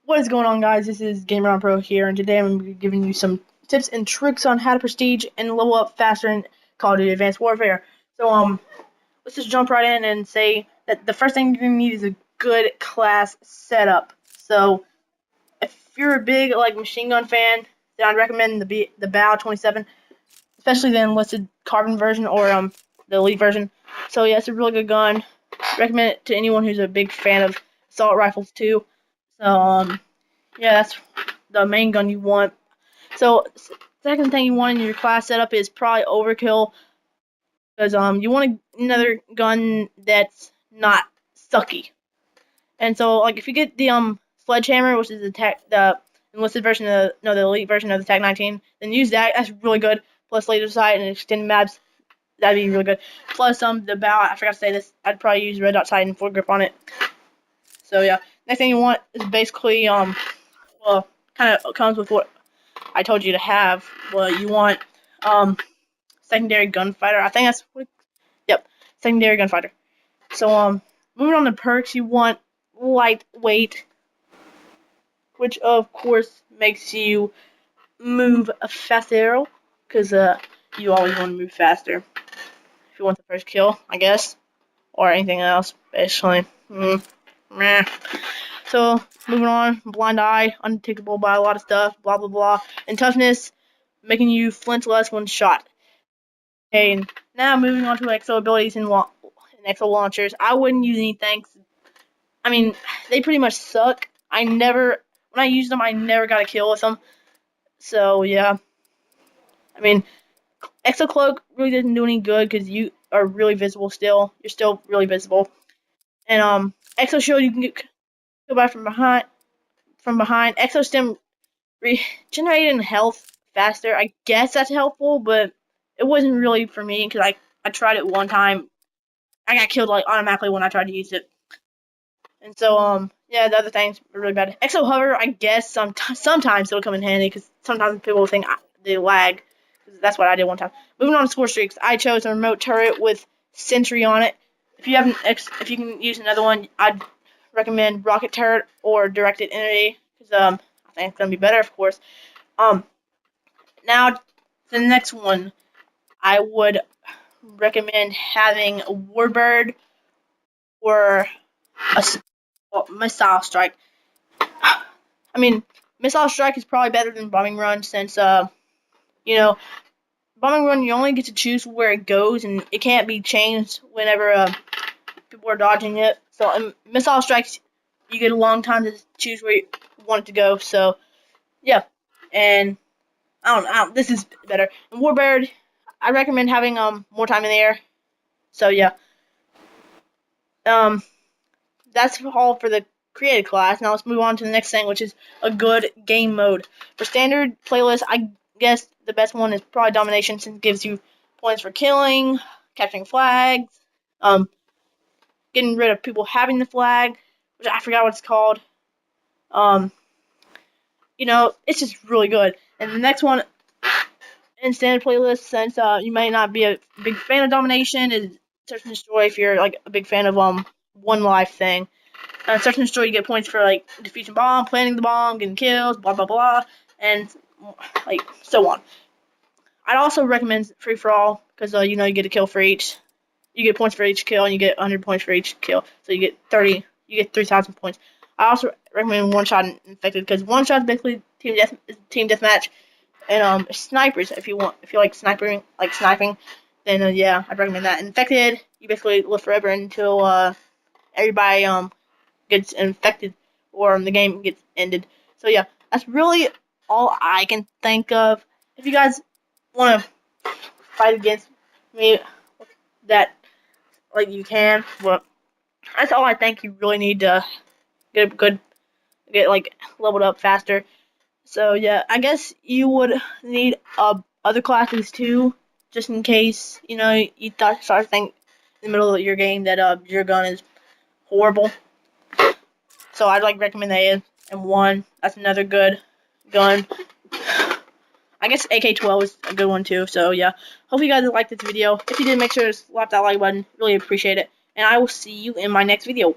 What is going on, guys? This is Gamer Pro here, and today I'm going to be giving you some tips and tricks on how to prestige and level up faster in Call of Duty Advanced Warfare. So, let's just jump right in and say that the first thing you're going to need is a good class setup. So, if you're a big machine gun fan, then I'd recommend the BAO 27, especially the enlisted carbon version or the elite version. So yeah, it's a really good gun. Recommend it to anyone who's a big fan of assault rifles too. So yeah, that's the main gun you want. So second thing you want in your class setup is probably overkill, because you want another gun that's not sucky. And so like if you get the sledgehammer, which is the enlisted version of the elite version of the TAC 19, then use that. That's really good. Plus laser sight and extended maps, that'd be really good. Plus the bow, I forgot to say this, I'd probably use red dot sight and foregrip on it. So yeah, next thing you want is basically well, kind of comes with what I told you to have. Well, you want secondary gunfighter. I think that's what. Yep, secondary gunfighter. So moving on to perks, you want lightweight, which of course makes you move faster, because you always want to move faster if you want the first kill, I guess, or anything else, basically. Meh. So, moving on, blind eye, undetectable by a lot of stuff, blah blah blah. And toughness, making you flinch less when shot. Okay, and now moving on to exo abilities and exo launchers. I wouldn't use anything. I mean, they pretty much suck. When I used them, I never got a kill with them. So, yeah. I mean, exo cloak really doesn't do any good because you are really visible still. You're still really visible. And, exo shield, you can get go by from behind. Exo stem regenerating health faster. I guess that's helpful, but it wasn't really for me because I tried it one time. I got killed automatically when I tried to use it. And so yeah, the other things are really bad. Exo hover, I guess sometimes it'll come in handy because sometimes people think they lag. That's what I did one time. Moving on to Scorestreaks, I chose a remote turret with sentry on it. If you can use another one, I'd recommend rocket turret or directed entity, because I think it's gonna be better, of course. Now the next one, I would recommend having a warbird or a missile strike. I mean, missile strike is probably better than bombing run, since you know, bombing run you only get to choose where it goes and it can't be changed whenever people are dodging it. So missile strikes, you get a long time to choose where you want it to go. So yeah, and I don't. This is better. And Warbird, I recommend having more time in the air. So yeah, that's all for the created class. Now let's move on to the next thing, which is a good game mode. For standard playlist, I guess the best one is probably domination, since it gives you points for killing, capturing flags, getting rid of people having the flag, which I forgot what it's called. It's just really good. And the next one in standard playlist, since you may not be a big fan of domination, is search and destroy. If you're like a big fan of one life thing, search and destroy, you get points for like defusing bomb, planting the bomb, getting kills, blah blah blah, and like so on. I'd also recommend free for all, because you get a kill for each. You get points for each kill, and you get 100 points for each kill. So you get 30. You get 3,000 points. I also recommend one shot infected, because one shot is basically team deathmatch, and snipers. If you like sniping, then yeah, I'd recommend that. Infected, you basically live forever until everybody gets infected or the game gets ended. So yeah, that's really all I can think of. If you guys want to fight against me, that you can, but that's all I think you really need to get leveled up faster. So yeah, I guess you would need other classes too, just in case you start to think in the middle of your game that your gun is horrible. So I'd recommend that M1. That's another good gun. I guess AK-12 is a good one too. So yeah, hope you guys liked this video. If you did, make sure to slap that like button. Really appreciate it. And I will see you in my next video.